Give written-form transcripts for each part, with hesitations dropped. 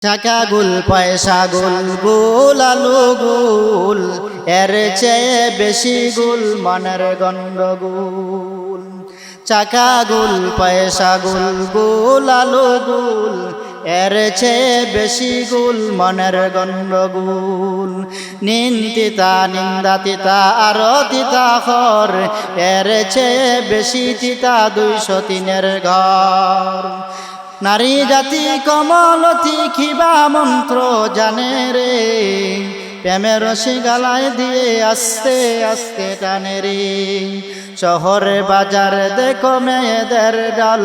টাকা গুল পয়সা গুল গুল আলু গুল এর চেয়ে বেশি গুল মনের গন্ডগোল। টাকা গুল পয়সা গুল গুল আলু গুল এর চেয়ে বেশি গুল মনের গন্ডগোল। নিন্দিতা নিন্দা তিতা আরো তিতা খর এর চেয়ে বেশি তিতা 203-এর ঘর। নারী জাতি কমলতি খিবা মন্ত্র জানে রে, প্রেমের রশি গালায় দিয়ে আস্তে আস্তে টানে রে। শহরে বাজার দেখো মেয়েদের ডাল,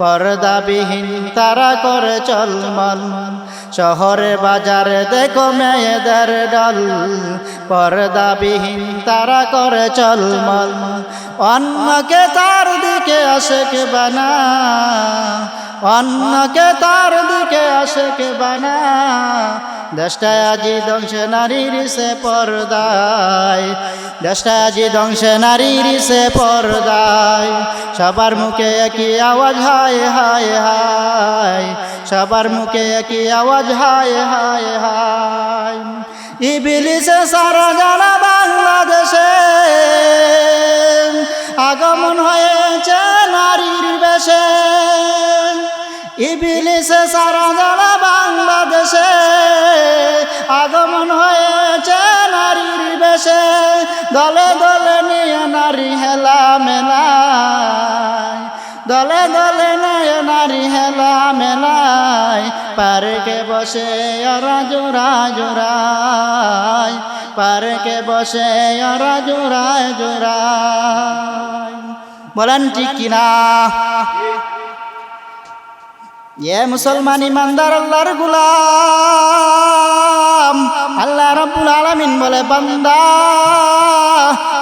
পর্দাবিহীন তারা করে চলমল। শহরে বাজার দেখো মেয়েদের ডাল, পর্দাবিহীন তারা করে চলমল। অন্যকে তার দিকে আশেকে বানা, অন্যকে তার দিকে আশেকে বানা। দেশটায় আজি ধ্বংসে নারীর সে পর্দায়, দেশটায় আজি ধ্বংসে নারীর সে পর্দায়। সবার মুখে একই আওয়াজ হায় হায় হায়, সবার মুখে একই আওয়াজ হায় হায় হায়। ইবলিসে সারা জানা বাংলাদেশে আগমন হয়েছে নারীর বেশে। ইবলিসে সারা জানা বাংলাদেশে আগমন হয়েছে নারীর বেশে। দলে দলে নিয়ে নারী হেলা মেলায়, দলে দলে নিয়ে নারী হেলা মেলায়। পার্কে বসে ওরা জোড়ায় জোড়ায়, পার্কে বসে ওরা জোড়ায় জোড়ায়। বলেন ঠিক কিনা? এ মুসলমান ইমানদার আল্লাহর গোলাম, আল্লাহ রাব্বুল আলামিন বলে বান্দা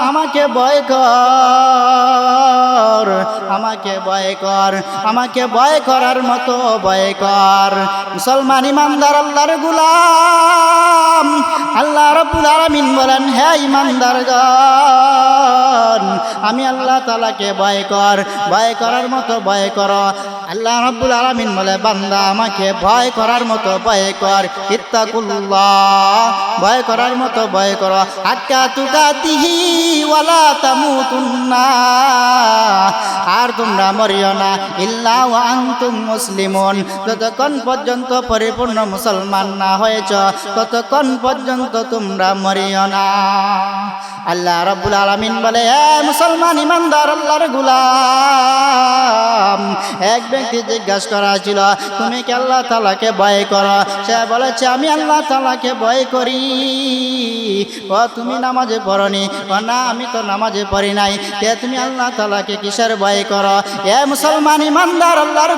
আমাকে ভয় কর, আমাকে ভয় কর, আমাকে ভয় করার মতো ভয় কর। মুসলমান ইমানদার আল্লাহর গোলাম, আল্লাহ রাব্বুল আলামিন বলেন হে ইমানদারগণ, আমি আল্লাহ তাআলাকে ভয় কর, ভয় করার মতো ভয় কর। আল্লাহ রাব্বুল আলামিন বলে বান্দা আমাকে ভয় করার মতো ভয় কর। ইত্তাকুল্লাহ, ভয় করার মতো ভয় কর। হাক্কা তুকাতিহি ওয়ালা তামুতুন্না, আর তোমরা মরিও না ইল্লা ওয়া আনতুম মুসলিমুন। যতক্ষণ পর্যন্ত পরিপূর্ণ মুসলমান না হয়েছ ততক্ষণ পর্যন্ত তোমরা মরিও না। আল্লাহ রাব্বুল আলামিন বলে হে মুসলমান ইমানদার আল্লাহর গোলাম, এক ব্যক্তি জিজ্ঞাসা করা ছিল তুমি কি আল্লাহ তাআলাকে ভয় করো? সে বলেছে আমি আল্লাহ তাআলাকে ভয় করি। ও তুমি নামাজে পড়নি? ও না আমি তো নামাজে পড়ি নাই। কে তুমি আল্লাহ তাআলাকে কিসের ভয় করো? এ মুসলমান ইমানদার আল্লাহর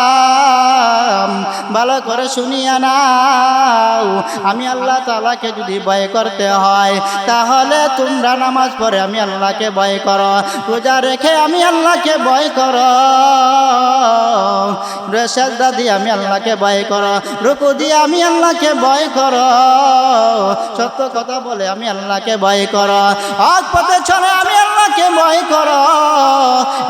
গোলাম, ভালো করে শুনিয়া নাও, আমি আল্লাহ তাআলাকে যদি ভয় করতে হয় তাহলে তোমরা নামাজ পড়ে আমি আল্লাহকে ভয় করো, রোজা রেখে আমি আল্লাহকে ভয় করো, সেজদা দিয়ে আমি আল্লাহকে ভয় করো, রুকু দিয়ে আমি আল্লাহকে ভয় করো, সত্য কথা বলে আমি আল্লাহকে ভয় করো, হক পথে চলে আমি আল্লাহকে ভয় করো।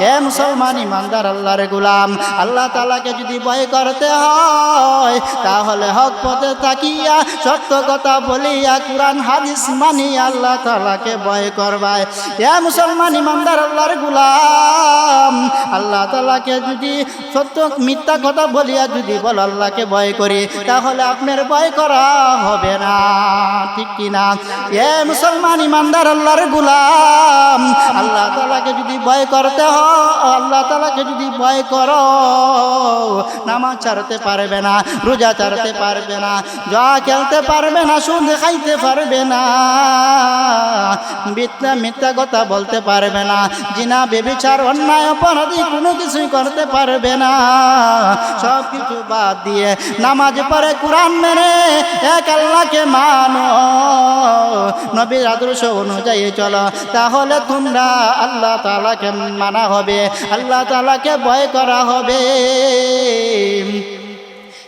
হে মুসলমান ইমানদার আল্লাহর গোলাম, আল্লাহ তাআলাকে যদি ভয় করতে হয় তাহলে হক পথে তাকিয়া সত্য কথা বলিয়া কুরআন হাদিস মানিয়া আল্লাহ তাআলাকে ভয় করবাই। হে মুসলমান ইমানদার আল্লাহর গোলাম, আল্লাহ তাআলাকে যদি সত্য মিথ্যা কথা বলিয়া যদি বল আল্লাহকে ভয় করি তাহলে আপনার ভয় করা হবে না, ঠিক কিনা? হে মুসলমান ইমানদার আল্লাহর গোলাম, আল্লাহ তাআলাকে যদি ভয় করতে হয়, আল্লাহ তাআলাকে যদি ভয় করো নামাজ ছাড়তে পারবে না, রোজা ছাড়তে পারবে না, জুয়া খেলতে পারবে না, সুদ খাইতে পারবে না, মিথ্যা কথা বলতে পারবে না, জিনা ব্যভিচার অন্যায় অপরাধী কোনো কিছুই করতে পারবে না। সব কিছু বাদ দিয়ে নামাজ পড়ে কুরআন মেনে এক আল্লাহকে মানো, নবীর আদর্শ অনুযায়ী চলো, তাহলে তোমরা আল্লাহ তাআলাকে মানা হবে, আল্লাহ তাআলাকে ভয় করা হবে।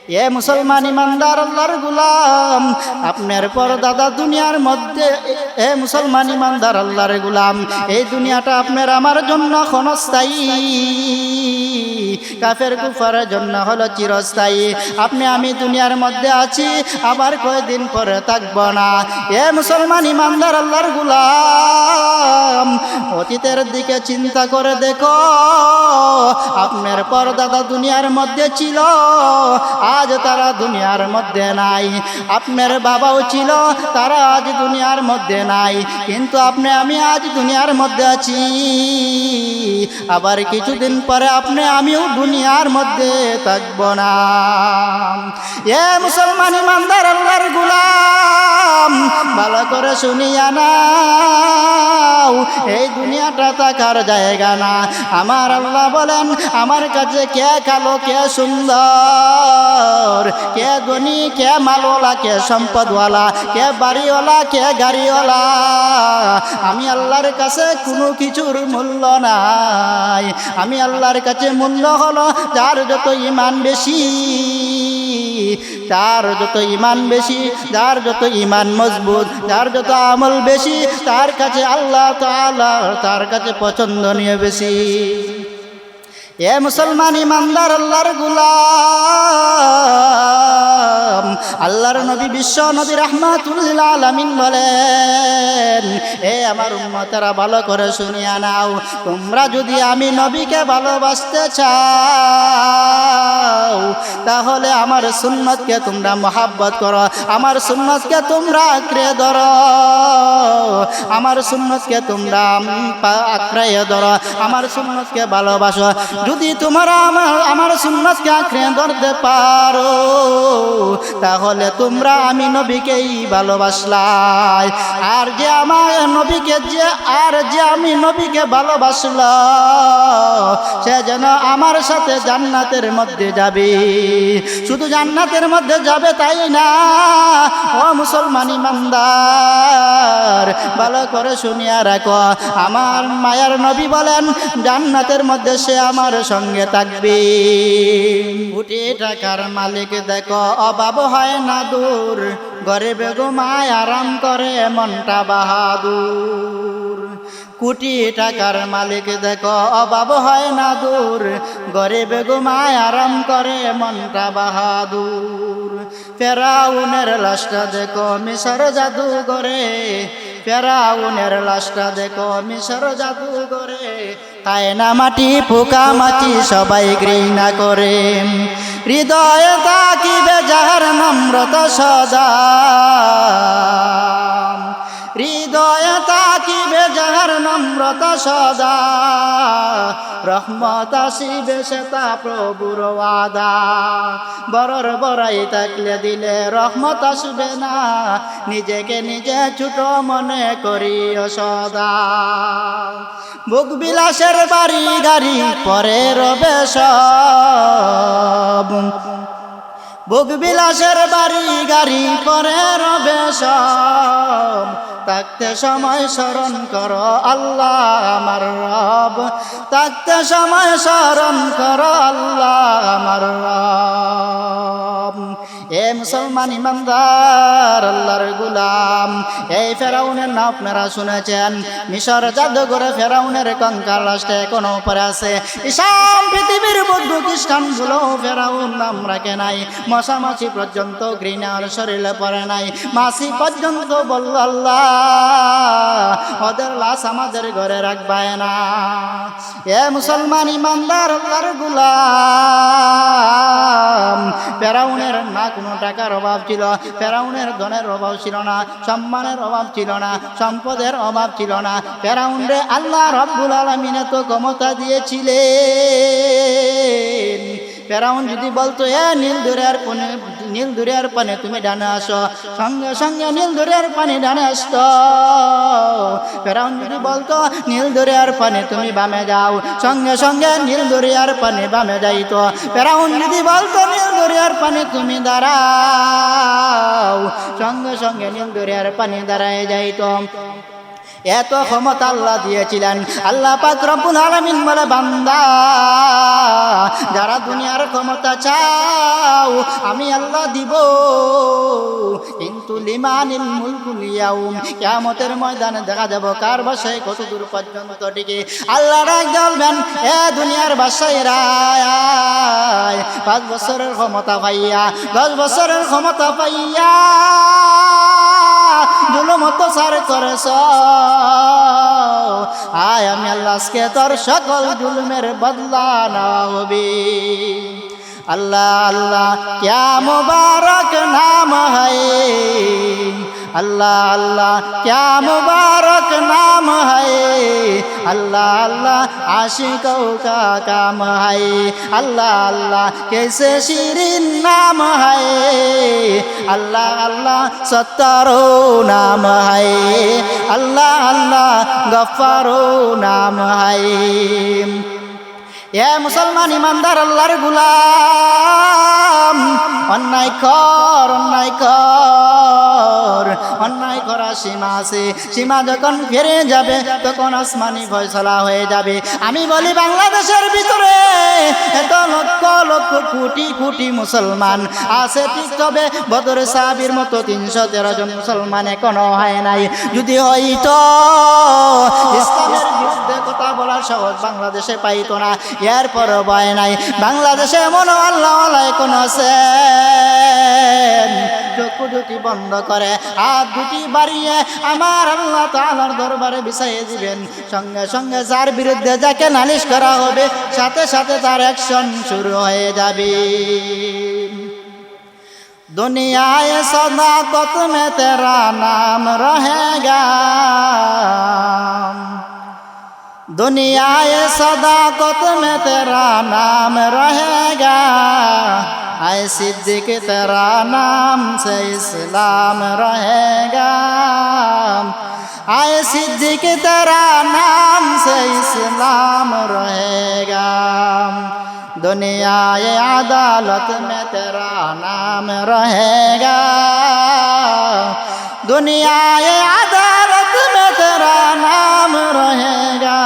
এ মুসলমান ইমানদার আল্লাহর গোলাম, আপনার পরদাদা দুনিয়ার মধ্যে, এ মুসলমান ইমানদার আল্লাহর গোলাম, এই দুনিয়াটা আপনার আমার জন্য ক্ষণস্থায়ী, কাফের কুফারের জন্য হলো চিরস্থায়ী। আপনি আমি দুনিয়ার মধ্যে আছি, আবার কয়দিন পরে থাকব না। এ মুসলমান ইমানদার আল্লাহর গোলাম, অতীতের দিকে চিন্তা করে দেখো, আপনার পরদাদা দুনিয়ার মধ্যে ছিল, আজ তারা দুনিয়ার মধ্যে নাই। আপনার বাবাও ছিল, তারা আজ দুনিয়ার মধ্যে নাই, কিন্তু আপনি আমি আজ দুনিয়ার মধ্যে আছি, আবার কিছুদিন পরে আপনি আমিও দুনিয়ার মধ্যে থাকব না। এ মুসলমান ইমানদার আল্লাহর গোলাম, ভালো করে শুনিয়া নাও, এই দুনিয়াটা থাকার জায়গা না। আমার আল্লাহ বলেন, আমার কাছে কে কালো কে সুন্দর, কে ধনী কে মালওয়ালা কে সম্পদওয়ালা, কে বাড়িওয়ালা কে গাড়িওয়ালা, আমি আল্লাহর কাছে কোনো কিছুর মূল্য নাই। আমি আল্লাহর কাছে মূল্য হলো যার যত ঈমান বেশি, যার যত ঈমান বেশি, যার যত ঈমান মজবুত, যার যত আমল বেশি, তার কাছে আল্লাহ তাআলা তার কাছে পছন্দনীয় বেশি। এ মুসলমান ইমানদার আল্লাহর গোলাম, আল্লাহর নবী বিশ্ব নবী রাহমাতুল লিল আলামিন বলেন, এ আমার উম্মতেরা ভালো করে শুনিয়া নাও, তোমরা যদি আমি নবীকে ভালোবাসতে চাও, তাহলে আমার সুন্নতকে তোমরা মহাব্বত করো, আমার সুন্নতকে তোমরা আঁকড়ে ধরো, আমার সুন্নতকে তোমরা আঁকড়ে ধরো, আমার সুন্নতকে ভালোবাসো। যদি তোমরা আমার সুন্নতকে আঁকড়ে ধরতে পারো, তাহলে তোমরা আমি নবীকেই ভালোবাসলাই। আর যে আমার নবীকে যে আমি নবীকে ভালোবাসল, সে যেন আমার সাথে জান্নাতের মধ্যে যাবে। শুধু জান্নাতের মধ্যে যাবে তাই না, ও মুসলমান ইমানদার, ভালো করে শুনিয়া রাখো, আমার মায়ার নবী বলেন, জান্নাতের মধ্যে সে আমার সঙ্গে থাকবে। কোটি টাকার মালিক দেখো অভাব হয় না দূর, গরিব ঘুমায় আরাম করে মনটা বাহাদুর। কোটি টাকার মালিক দেখো অভাব হয় না দূর, গরিব ঘুমায় আরাম করে মনটা বাহাদুর। ফেরাউনের লাশটা দেখো মিশর জাদুঘরে, ফেরাউনের লাশটা দেখো মিশর জাদুঘরে, খায় না মাটি পোকা মাটি সবাই ঘৃণা করে। হৃদয়ে থাকিবে যাহার নম্রতা সদা, হৃদয়ে থাকিবে যাহার নম্রতা সদা, রহমত আসিবে সেটা প্রভুর ওয়াদা। বড়র বড়াই থাকলে দিলে রহমত আসবে না, নিজেকে নিজে ছোট মনে করিও সদা। ভোগ বিলাসের বাড়ি গাড়ি পরে রবে সব, ভোগ বিলাসের বাড়ি গাড়ি পরে রবে সব, থাকতে সময় স্মরণ করো আল্লাহ আমার রব, থাকতে সময় স্মরণ করো আল্লাহ আমার রব। এ মুসলমান ইমানদার আল্লাহর গোলাম, এই ফেরাউনের নাম আপনারা শুনেছেন, মিশর জাদুঘরে ফেরাউনের কঙ্কাল লাশটা এখনো উপরে আছে। ইসলাম পৃথিবীর বৌদ্ধ খ্রিস্টান গুলো ফেরাউন নাম রাখে নাই, মশামাছি পর্যন্ত ঘৃণার শরীরে পড়ে নাই, মাছি পর্যন্ত বলল আল্লাহ ওদের লাশ আমাদের ঘরে রাখবায় না। এ মুসলমান ইমানদার আল্লাহর গোলাম, ফেরাউনের না কোনো টাকার অভাব ছিল, ফেরাউনের ধনের অভাব ছিল না, সম্মানের অভাব ছিল না, সম্পদের অভাব ছিল না। ফেরাউন রে আল্লাহ রব্বুল আলামিন তো ক্ষমতা দিয়েছিলেন। ফেরাউন যদি বলতো এ নীল দরিয়ার পানে তুমি ডানে আসো, সঙ্গে সঙ্গে নীল দরিয়ার পানি ডানে আসত। ফেরাউন যদি বলতো নীল দরিয়ার পানে তুমি বামে যাও, সঙ্গে সঙ্গে নীল দরিয়ার পানি বামে যাইতো। ফেরাউন যদি বলতো নীল দরিয়ার পানি তুমি দাঁড়াও, সঙ্গে সঙ্গে নীল দরিয়ার পানি দাঁড়ায় যাইতো। এত ক্ষমতা আল্লাহ দিয়েছিলেন। আল্লাহ পাক রব্বুল আলামিন বলে, বান্দা যারা দুনিয়ার ক্ষমতা চাও আমি আল্লাহ দিব, কিন্তু লিমানিল মুলকুল ইয়াউম, কিয়ামতের ময়দানে দেখা যাব কার বাসায় কত দূর পর্যন্ত টিকে। আল্লাহ ডাক বলবেন, এ দুনিয়ার বাসায়রা 5 বছরের ক্ষমতা পাইয়া 10 বছরের ক্ষমতা পাইয়া জুলুম অত্যাচার করেছ, আয় আমি আল্লাহ আজকে তোর সকল জুলুমের বদলা নেওয়া হবে। अल्लाह अल्लाह क्या मुबारक नाम है, अल्लाह अल्लाह क्या मुबारक नाम है, अल्लाह अल्लाह आशिकों का काम है, अल्लाह अल्लाह कैसे शीरीन नाम है, अल्लाह अल्लाह सत्तारो नाम है, अल्लाह अल्लाह गफ्फारो नाम है। এ মুসলমান ইমানদার আল্লাহর গোলাম, অন্যায় কর অন্যায় কর, অন্যায় করা সীমা আছে, সীমা যখন ফিরে যাবে তখন আসমানি ফয়সালা হয়ে যাবে। আমি বলি বাংলাদেশের ভিতরে এত লক্ষ লক্ষ কোটি কোটি মুসলমান আছে ঠিক, তবে বদর সাহাবীর মতো 313 জন মুসলমান এখনো হয় নাই। যদি হয়তো ইসলামের বিরুদ্ধে কথা বলার সাহস বাংলাদেশে পাইতো না, এরপর ভয় নাই। বাংলাদেশে এমন আল্লাহ এখন আছেন, চক্ষু দুটি বন্ধ করে হাত দুটি বাড়িয়ে আমার আল্লাহ তাআলার দরবারে বিছাইয়ে দিবেন, সঙ্গে সঙ্গে যার বিরুদ্ধে যাকে নালিশ করা হবে সাথে সাথে তার অ্যাকশন শুরু হয়ে যাবে। दुनियाए सदाकत में तेरा नाम रहेगा, दुनियाए सदाकत में तेरा नाम रहेगा, आए सिद्दीक तेरा नाम से इस्लाम रहेगा, आए सिद्दीक तेरा नाम से इस्लाम रहेगा, दुनियाए अदालत में तेरा नाम रहेगा, दुनियाए अदालत में तेरा नाम रहेगा,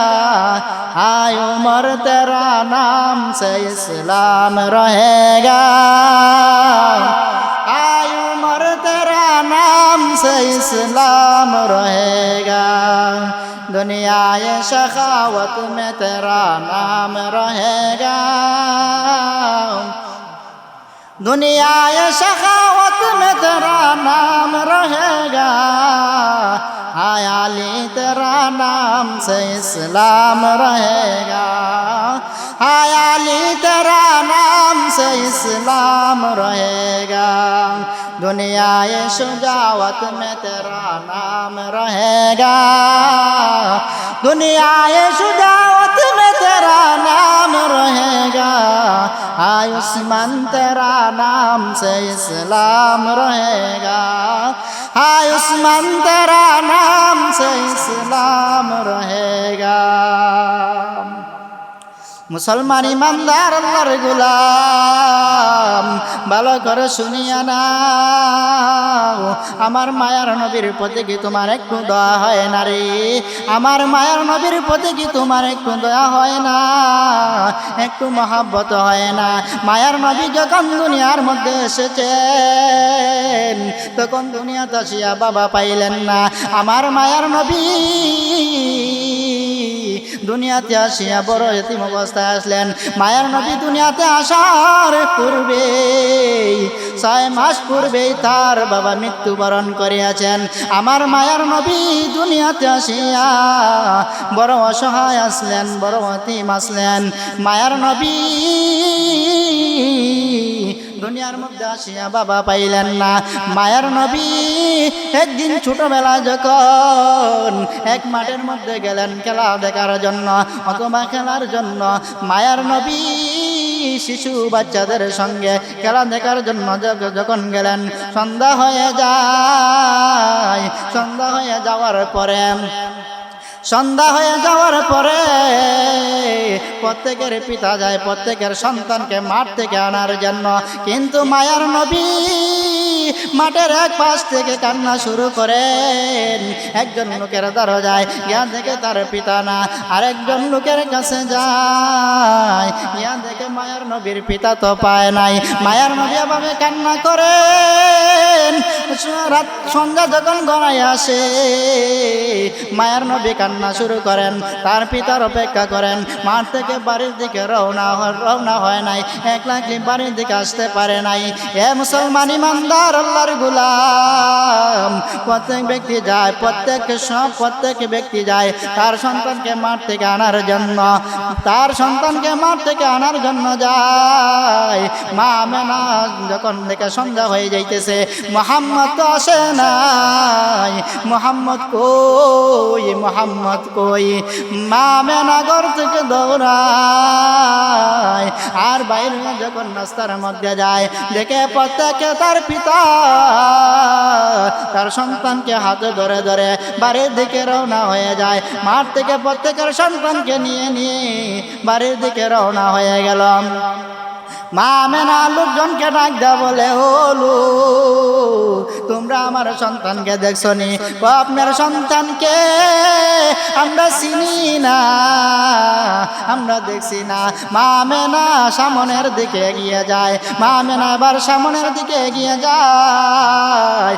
आय उमर तेरा नाम से इस्लाम रहेगा, आय उमर तेरा नाम से इस्लाम रहेगा, दुनियाए शखावत में तेरा नाम रहेगा, दुनियाए शखावत में तेरा नाम रहेगा, आय अली तेरा नाम से इस्लाम रहेगा, आय अली तेरा नाम से इस्लाम रहेगा, दुनियाए शुजावत में तेरा नाम रहेगा, दुनियाए शुजावत में तेरा नाम रहेगा, आय उस्मान तेरा नाम से इस्लाम रहेगा, आय उस्मान तेरा नाम से इस्लाम रहेगा। মুসলমান ইমানদার আল্লাহর গোলাম, ভালো করে শুনিয়া নাও, আমার মায়ার নবীর প্রতি কি তোমার একটু দয়া হয় না রে? আমার মায়ার নবীর প্রতি কি তোমার একটু দয়া হয় না, একটু মহাব্বত হয় না? মায়ার নবী যখন দুনিয়ার মধ্যে এসেছেন তখন দুনিয়াতে আসিয়া বাবা পাইলেন না। আমার মায়ার নবী দুনিয়াতে আসিয়া বড় এতিম অবস্থায় আসলেন। মায়ার নবী দুনিয়াতে আসার পূর্বে 6 মাস পূর্বেই তার বাবা মৃত্যুবরণ করিয়াছেন। আমার মায়ার নবী দুনিয়াতে আসিয়া বড় অসহায় আসলেন, বড় এতিম আসলেন। মায়ার নবী দুনিয়ার মধ্যে আসিয়া বাবা পাইলেন না। মায়ার নবী একদিন ছোটবেলা যখন এক মাঠের মধ্যে গেলেন খেলা দেখার জন্য অথবা খেলার জন্য, মায়ার নবী শিশু বাচ্চাদের সঙ্গে খেলা দেখার জন্য যখন গেলেন, সন্ধ্যা হয়ে যায়। সন্ধ্যা হয়ে যাওয়ার পরে প্রত্যেকের পিতা যায় প্রত্যেকের সন্তানকে মাঠ থেকে আনার জন্য, কিন্তু মায়ার নবী মাঠের এক পাশ থেকে কান্না শুরু করেন। একজন লোকের দরজায় ইয়া দেখে তার পিতা না, আরেকজন লোকের কাছে যায়, ইয়া দেখে মায়ার নবীর পিতা তো পায় নাই। মায়ার নবী এভাবে কান্না করেন। রাত সন্ধ্যা যখন গড়ায় আসে, মায়ার নবী কান্না শুরু করেন, তার পিতার অপেক্ষা করেন। মাঠ থেকে বাড়ির দিকে রওনা হয় নাই, একলা বাড়ির দিকে আসতে পারে নাই। এ মুসলমান ইমানদার আল্লাহর গোলাম, প্রত্যেক ব্যক্তি যায়, প্রত্যেক ব্যক্তি যায় তার সন্তানকে মাঠ থেকে আনার জন্য, তার সন্তানকে মাঠ থেকে আনার জন্য যায়। মা আমেনা যখন দেখে সন্ধ্যা হয়ে যাইতেছে, মুহাম্মদ তো আসে নাই, মুহাম্মদ কই, মুহাম্মদ কই। মা আমেনা ঘর থেকে দৌড়ায়, আর বাইরে যখন রাস্তার মধ্যে যায়, দেখে প্রত্যেকে তার পিতা তার সন্তানকে হাতে ধরে ধরে বাড়ির দিকে রওনা হয়ে যায়। মাঠ থেকে প্রত্যেকের সন্তানকে নিয়ে নিয়ে বাড়ির দিকে রওনা হয়ে গেল। মা আমেনা লোকজনকে ডাক দেয়া বলে, ওলু তোমরা আমার সন্তানকে দেখছো নি? আপনার সন্তানকে আমরা চিনি না, আমরা দেখছি না। মা আমেনা সামনের দিকে এগিয়ে যায়, মা আমেনা এবার সামনের দিকে এগিয়ে যায়।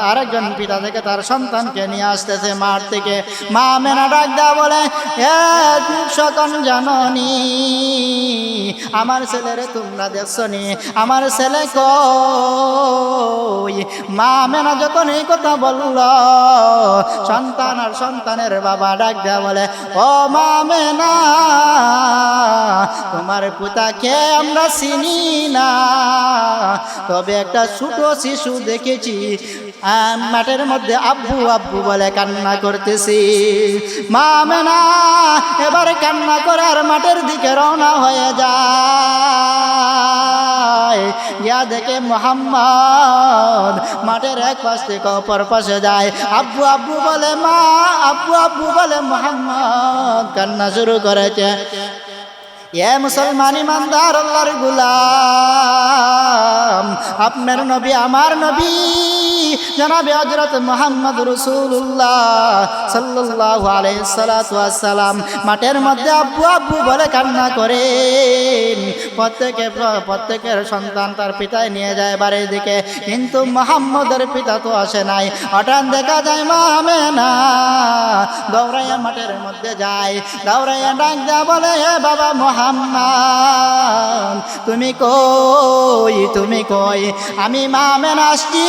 আরেকজন পিতা থেকে তার সন্তানকে নিয়ে আসতেছে মাঠ থেকে। মা আমেনা ডাক দেয়া বলে, সকল জাননি আমার ছেলেরে তোমরা দেখছো নি? আমার ছেলে কই? মা আমেনা যখন এই কথা বলল, সন্তান আর সন্তানের বাবা ডাক দেয়া বলে, ও মা আমেনা, তোমার পিতাকে আমরা চিনি না, তবে একটা ছোট শিশু দেখেছি মাঠের মধ্যে আব্বু আব্বু বলে কান্না করতেছি। মা আমেনা এবার কান্না করে আর মাঠের দিকে রওনা হয়ে যায়। ইয়া দেখে মুহাম্মদ মাঠের এক পাশ থেকে অপর পাশে যায়, আব্বু আব্বু বলে মা, আব্বু আব্বু বলে মুহাম্মদ কান্না শুরু করেছে। এ মুসলমান ইমানদার আল্লাহর গোলাম, আপনার নবী আমার নবী জনাবে হযরত মুহাম্মদ রাসূলুল্লাহ সাল্লাল্লাহু আলাইহি সাল্লাতু ওয়াসসালাম মাঠের মধ্যে আব্বু আব্বু বলে কান্না করেন। প্রত্যেকের সন্তান তার পিতায় নিয়ে যায় বাড়ির দিকে, কিন্তু মুহাম্মদের পিতা তো আসে নাই। হঠাৎ দেখা যায় মা আমেনা দৌড়াইয়া মাঠের মধ্যে যায়, দৌড়াইয়া ডাক দেয়া বলে, হে বাবা মুহাম্মদ তুমি কই, তুমি কই? আমি মা আমেনা আসছি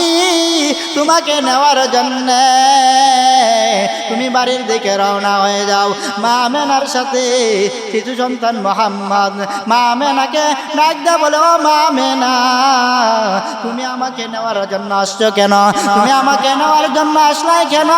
তোমাকে নেওয়ার জন্য, তুমি বাড়ির দিকে রওনা হয়ে যাও। মা আমেনার সাথে শিশু সন্তান মুহাম্মদ মা আমেনাকে ডাক দেয়া বলে, ও মা আমেনা, তুমি আমাকে নেওয়ার জন্য আসছো কেন? তুমি আমাকে নেওয়ার জন্য আসলাই কেন?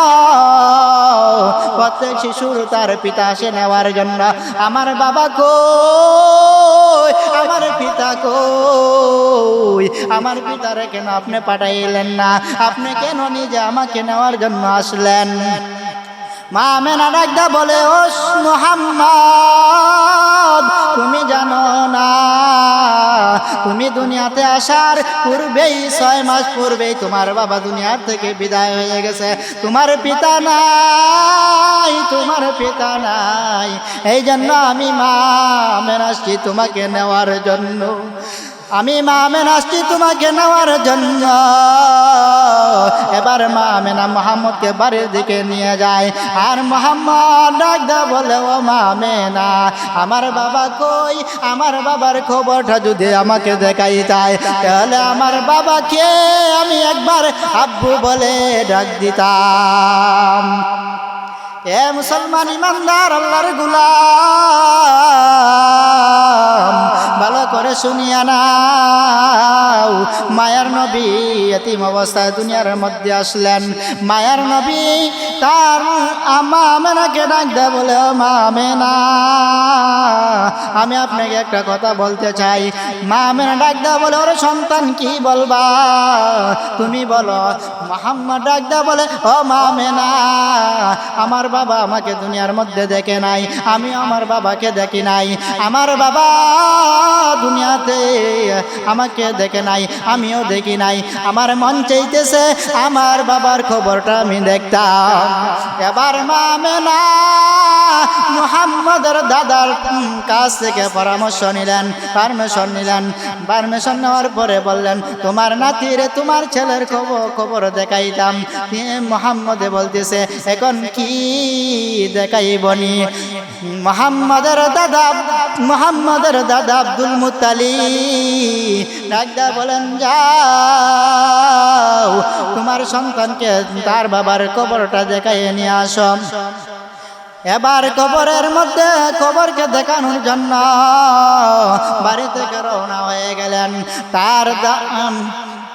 প্রত্যেক শিশুর তার পিতা আসে নেওয়ার জন্য। আমার বাবা কই, আমার পিতা কই? আমার পিতারে কেন আপনি পাঠাইলেন না? আপনি কেন নিজে আমাকে নেওয়ার জন্য আসলেন? মা আমেনা ডাক দেয়া বলে, ও মুহাম্মদ, তুমি জানো না, তুমি দুনিয়াতে আসার পূর্বেই 6 মাস পূর্বেই তোমার বাবা দুনিয়ার থেকে বিদায় হয়ে গেছে। তোমার পিতা নাই, তোমার পিতা নাই। এই জন্য আমি মা আমেনা আসছি তোমাকে নেওয়ার জন্য, আমি মা আমেনা আসছি তোমাকে নেওয়ার জন্য। এবার মা আমেনা মুহাম্মদকে বাড়ির দিকে নিয়ে যায়, আর মুহাম্মদ ডাক দেয়া বলে, ও মা আমেনা, আমার বাবা কই? আমার বাবার খবরটা যদি আমাকে দেখাইতাই, তাহলে আমার বাবাকে আমি একবার আব্বু বলে ডাক দিতাম। এ মুসলমান ইমানদার আল্লাহর গোলাম, ভালো করে শুনিয়া নাও। মায়ার নবী এতিম অবস্থায় দুনিয়ার মধ্যে আসলেন। মায়ার নবী তার মা আমেনাকে ডাক দেয়া বলে, ও মা আমেনা, আমি আপনাকে একটা কথা বলতে চাই। মা আমেনা ডাক দেয়া বলে, ওরে সন্তান কি বলবা? তুমি বলো। মুহাম্মদ ডাকদা বলে, ও মা আমেনা, আমার বাবা আমাকে দুনিয়ার মধ্যে দেখে নাই, আমি আমার বাবাকে দেখি নাই। আমার বাবা দুনিয়াতে আমাকে দেখে নাই, আমিও দেখি নাই। আমার মন চাইতেছে আমার বাবার খবরটা আমি দেখতাম। এবার মা আমেনা মুহাম্মদের দাদার কাছ থেকে পরামর্শ নিলেন, পারমিশন নেওয়ার পরে বললেন, তোমার নাতিরে তোমার ছেলের খবর দেখাইতাম। মুহাম্মদে বলতেছে, এখন কি দেখাইবনি? মুহাম্মদের দাদা আব্দুল মুত্তালিব ডাকদা বলেন, যাও তোমার সন্তানকে তার বাবার কবরটা দেখাইয়ে নিয়ে আসো। এবার কবরকে দেখানোর জন্য বাড়ি থেকে রওনা হয়ে গেলেন। তার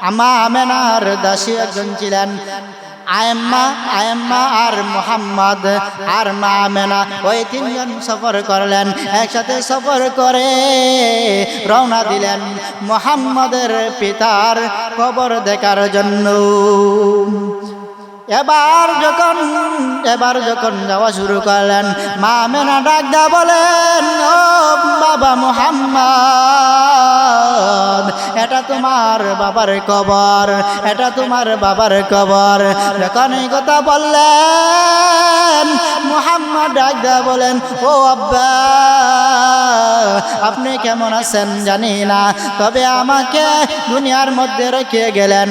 আমা আমেনার দাসী একজন ছিলেন, আয়েম্মা আর মুহাম্মদ আর মা আমেনা, ওই তিনজন সফর করলেন। একসাথে সফর করে রওনা দিলেন মুহাম্মদের পিতার কবর দেখার জন্য। এবার যখন যাওয়া শুরু করলেন, মা আমেনা ডাকদা বলেন, ও বাবা মুহাম্মদ, এটা তোমার বাবার কবর, এটা তোমার বাবার কবর। যখন এই কথা বললেন, মুহাম্মদ ডাকদা বলেন, ও আব্বা, আপনি কেমন আছেন জানি না, তবে আমাকে দুনিয়ার মধ্যে রেখে গেলেন,